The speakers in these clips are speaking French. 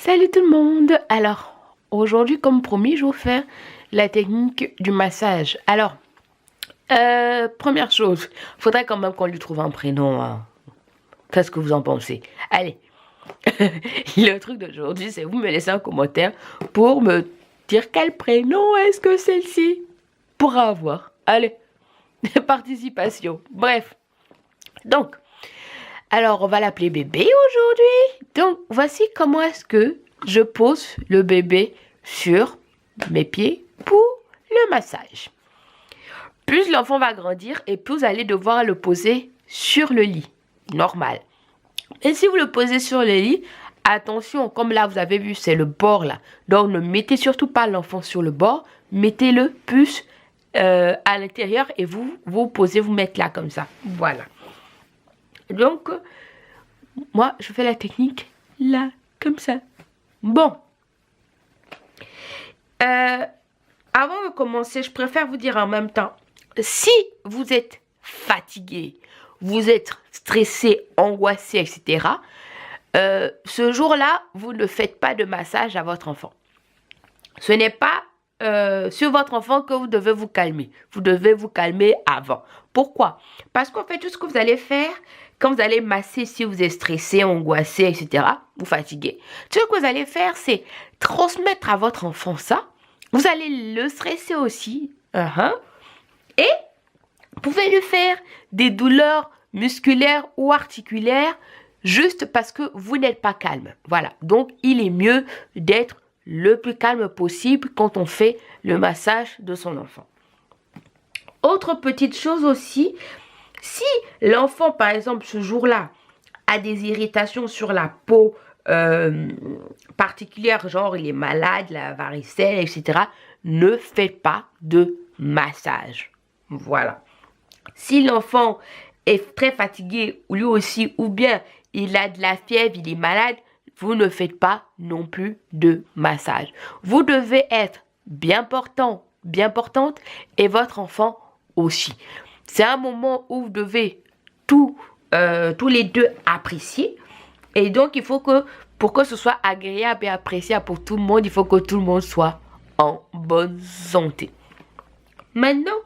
Salut tout le monde. Alors, aujourd'hui, comme promis, je vais vous faire la technique du massage. Alors, première chose, faudrait quand même qu'on lui trouve un prénom, hein. Qu'est-ce que vous en pensez? Allez, le truc d'aujourd'hui, c'est vous me laissez un commentaire pour me dire quel prénom est-ce que celle-ci pourra avoir. Allez, participation. Bref, donc, alors on va l'appeler bébé aujourd'hui. Donc, voici comment est-ce que je pose le bébé sur mes pieds pour le massage. Plus l'enfant va grandir et plus vous allez devoir le poser sur le lit, normal. Et si vous le posez sur le lit, attention, comme là vous avez vu, c'est le bord là. Donc ne mettez surtout pas l'enfant sur le bord, mettez-le plus à l'intérieur et vous posez, vous mettez là comme ça. Voilà. Donc, moi je fais la technique là, comme ça. Bon. Avant de commencer, je préfère vous dire en même temps, si vous êtes fatigué, vous êtes stressé, angoissé, etc., ce jour-là, vous ne faites pas de massage à votre enfant. Ce n'est pas sur votre enfant que vous devez vous calmer. Vous devez vous calmer avant. Pourquoi? Parce qu'en fait, tout ce que vous allez faire, quand vous allez masser, si vous êtes stressé, angoissé, etc., vous fatiguez, tout ce que vous allez faire, c'est transmettre à votre enfant ça. Vous allez le stresser aussi. Et vous pouvez lui faire des douleurs musculaires ou articulaires juste parce que vous n'êtes pas calme. Voilà. Donc, il est mieux d'être le plus calme possible quand on fait le massage de son enfant. Autre petite chose aussi, si l'enfant, par exemple, ce jour-là, a des irritations sur la peau particulières, genre il est malade, la varicelle, etc., ne faites pas de massage. Voilà. Si l'enfant est très fatigué, lui aussi, ou bien il a de la fièvre, il est malade, vous ne faites pas non plus de massage. Vous devez être bien portant, bien portante, et votre enfant aussi. C'est un moment où vous devez tous les deux apprécier. Et donc, il faut que, pour que ce soit agréable et appréciable pour tout le monde, il faut que tout le monde soit en bonne santé. Maintenant,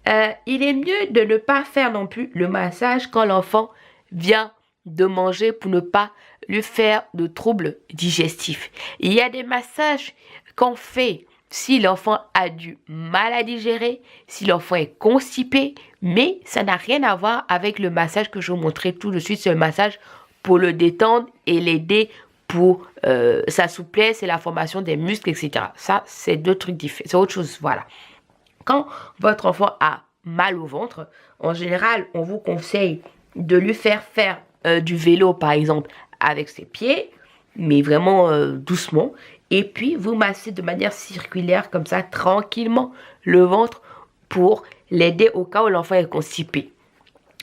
il est mieux de ne pas faire non plus le massage quand l'enfant vient de manger pour ne pas lui faire de troubles digestifs. Il y a des massages qu'on fait si l'enfant a du mal à digérer, si l'enfant est constipé, mais ça n'a rien à voir avec le massage que je vous montrerai tout de suite. C'est le massage pour le détendre et l'aider pour sa souplesse et la formation des muscles, etc. Ça, c'est deux trucs différents. C'est autre chose, voilà. Quand votre enfant a mal au ventre, en général, on vous conseille de lui faire du vélo, par exemple, avec ses pieds, mais vraiment doucement. Et puis, vous massez de manière circulaire, comme ça, tranquillement, le ventre pour l'aider au cas où l'enfant est constipé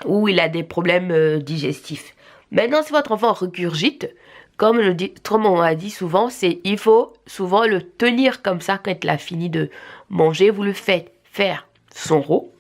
ou il a des problèmes digestifs. Maintenant, si votre enfant regurgite, comme on a dit souvent, il faut souvent le tenir comme ça quand il a fini de manger. Vous le faites faire son rot.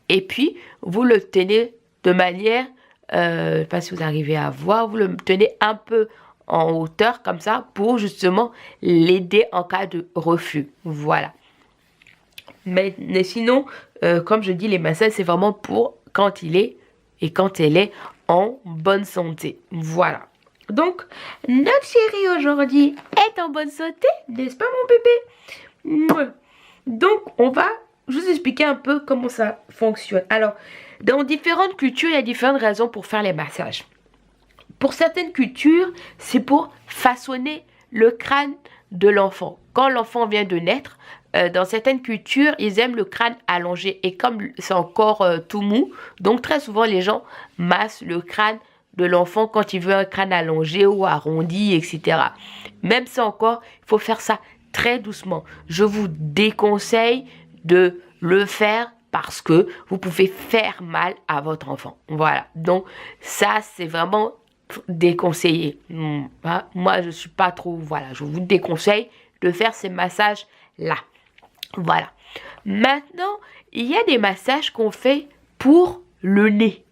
Et puis, vous le tenez de manière, je ne sais pas si vous arrivez à voir, vous le tenez un peu en hauteur comme ça pour justement l'aider en cas de reflux. Voilà. Mais sinon, comme je dis, les massages, c'est vraiment pour quand il est et quand elle est en bonne santé. Voilà. Donc, notre chérie aujourd'hui est en bonne santé, n'est-ce pas mon bébé? Donc, on va juste expliquer un peu comment ça fonctionne. Alors, dans différentes cultures, il y a différentes raisons pour faire les massages. Pour certaines cultures, c'est pour façonner le crâne de l'enfant. Quand l'enfant vient de naître, dans certaines cultures, ils aiment le crâne allongé. Et comme c'est encore tout mou, donc très souvent les gens massent le crâne de l'enfant quand il veut un crâne allongé ou arrondi, etc. Même si encore, il faut faire ça très doucement. Je vous déconseille de le faire parce que vous pouvez faire mal à votre enfant. Voilà. Donc, ça, c'est vraiment déconseillé. Moi, je suis pas trop... Voilà, je vous déconseille de faire ces massages-là. Voilà. Maintenant, il y a des massages qu'on fait pour le nez.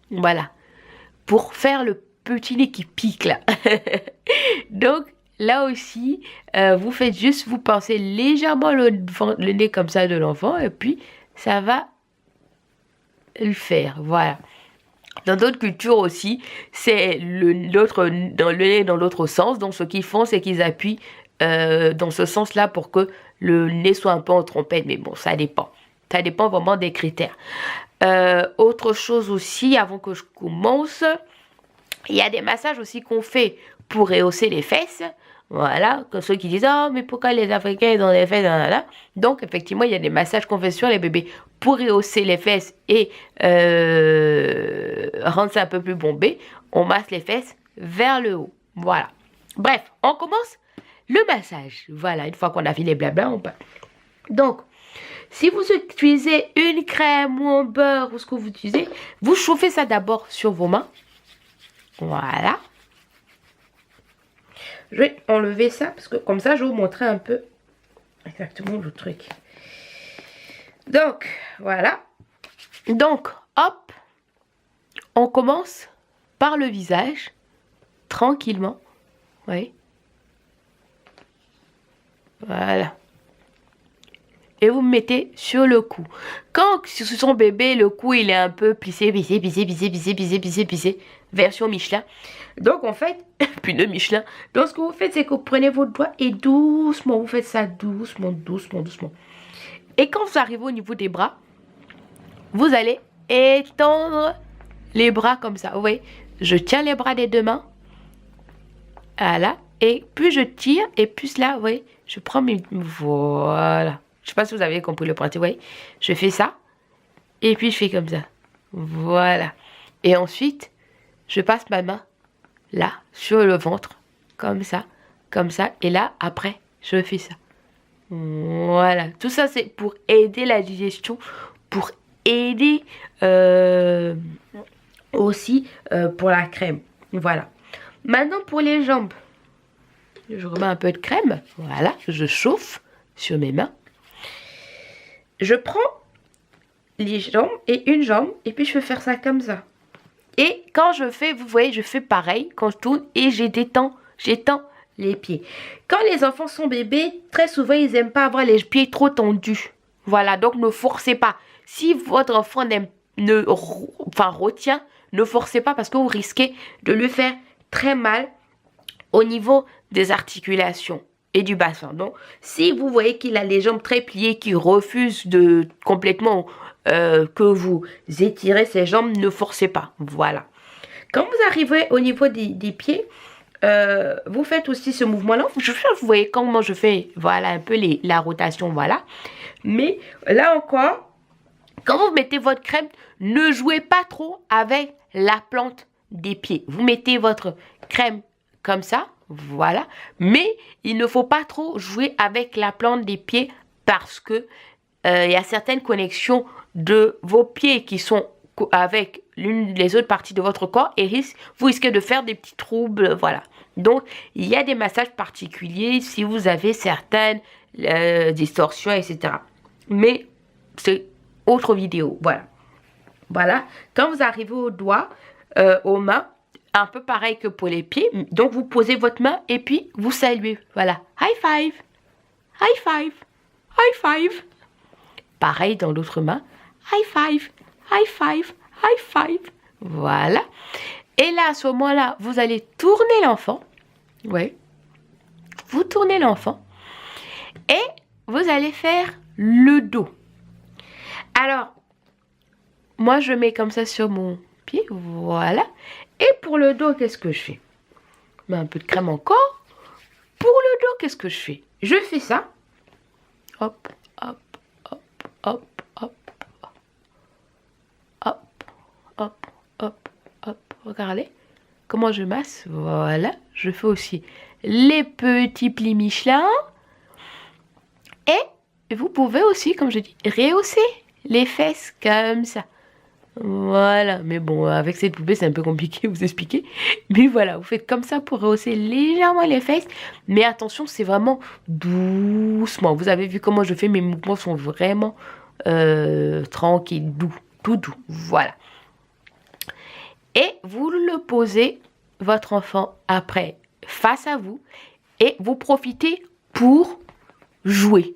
Voilà. Pour faire petit nez qui pique là. Donc, là aussi, vous faites juste, vous pensez légèrement le nez comme ça de l'enfant et puis ça va le faire. Voilà. Dans d'autres cultures aussi, c'est le nez dans l'autre sens. Donc, ce qu'ils font, c'est qu'ils appuient dans ce sens-là pour que le nez soit un peu en trompette. Mais bon, ça dépend. Ça dépend vraiment des critères. Autre chose aussi, avant que je commence, il y a des massages aussi qu'on fait pour rehausser les fesses. Voilà, comme ceux qui disent « Oh, mais pourquoi les Africains ils ont des fesses ?» Donc, effectivement, il y a des massages qu'on fait sur les bébés pour rehausser les fesses et rendre ça un peu plus bombé. On masse les fesses vers le haut. Voilà. Bref, on commence le massage. Voilà, une fois qu'on a fini les blabla, on part. Donc, si vous utilisez une crème ou un beurre ou ce que vous utilisez, vous chauffez ça d'abord sur vos mains. Voilà. Je vais enlever ça parce que comme ça, je vais vous montrer un peu exactement le truc. Donc, voilà. Donc, hop, on commence par le visage, tranquillement. Oui. Voilà. Et vous me mettez sur le cou. Quand sur son bébé, le cou, il est un peu plissé, version Michelin. Donc, en fait, puis de Michelin. Donc, ce que vous faites, c'est que vous prenez votre doigt et doucement, vous faites ça doucement. Et quand vous arrivez au niveau des bras, vous allez étendre les bras comme ça. Vous voyez, je tiens les bras des deux mains. Voilà. Et plus je tire, et plus là, vous voyez, je prends mes... Voilà. Je ne sais pas si vous avez compris le principe. Vous voyez, je fais ça. Et puis, je fais comme ça. Voilà. Et ensuite, je passe ma main là, sur le ventre. Comme ça. Et là, après, je fais ça. Voilà. Tout ça, c'est pour aider la digestion. Pour aider aussi pour la crème. Voilà. Maintenant, pour les jambes. Je remets un peu de crème. Voilà. Je chauffe sur mes mains. Je prends les jambes et une jambe. Et puis, je vais faire ça comme ça. Et quand je fais, vous voyez, je fais pareil. Quand je tourne et j'étends les pieds. Quand les enfants sont bébés, très souvent, ils n'aiment pas avoir les pieds trop tendus. Voilà, donc ne forcez pas. Si votre enfant retient, ne forcez pas parce que vous risquez de lui faire très mal au niveau des articulations et du bassin. Donc, si vous voyez qu'il a les jambes très pliées, qu'il refuse de complètement que vous étirez ses jambes, ne forcez pas. Voilà. Quand vous arrivez au niveau des pieds, vous faites aussi ce mouvement-là. Vous voyez comment je fais, voilà, un peu la rotation, voilà. Mais là encore, quand vous mettez votre crème, ne jouez pas trop avec la plante des pieds. Vous mettez votre crème comme ça, voilà. Mais il ne faut pas trop jouer avec la plante des pieds parce que il y a certaines connexions de vos pieds qui sont avec les autres parties de votre corps et vous risquez de faire des petits troubles, voilà. Donc, il y a des massages particuliers si vous avez certaines distorsions, etc. Mais c'est autre vidéo, voilà. Voilà, quand vous arrivez aux doigts, aux mains, un peu pareil que pour les pieds. Donc, vous posez votre main et puis vous saluez. Voilà, high five, high five, high five. Pareil dans l'autre main, high five, high five, high five. Voilà. Et là, à ce moment-là, vous allez tourner l'enfant. Oui. Vous tournez l'enfant. Et vous allez faire le dos. Alors, moi, je mets comme ça sur mon pied. Voilà. Et pour le dos, qu'est-ce que je fais? Je mets un peu de crème encore. Pour le dos, qu'est-ce que je fais? Je fais ça. Hop, hop, hop, hop, hop. Hop, hop, hop, hop. Regardez comment je masse. Voilà. Je fais aussi les petits plis Michelin. Et vous pouvez aussi, comme je dis, rehausser les fesses comme ça. Voilà. Mais bon, avec cette poupée, c'est un peu compliqué de vous expliquer. Mais voilà, vous faites comme ça pour rehausser légèrement les fesses. Mais attention, c'est vraiment doucement. Vous avez vu comment je fais. Mes mouvements sont vraiment tranquilles, doux. Tout doux. Voilà. Et vous le posez votre enfant après face à vous et vous profitez pour jouer.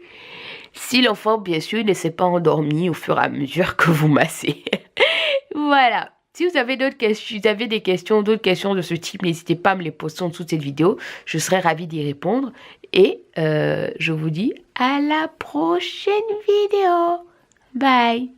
Si l'enfant, bien sûr, ne s'est pas endormi au fur et à mesure que vous massez. Voilà. Si vous avez d'autres questions, d'autres questions de ce type, n'hésitez pas à me les poster en dessous de cette vidéo. Je serai ravie d'y répondre. Et je vous dis à la prochaine vidéo. Bye.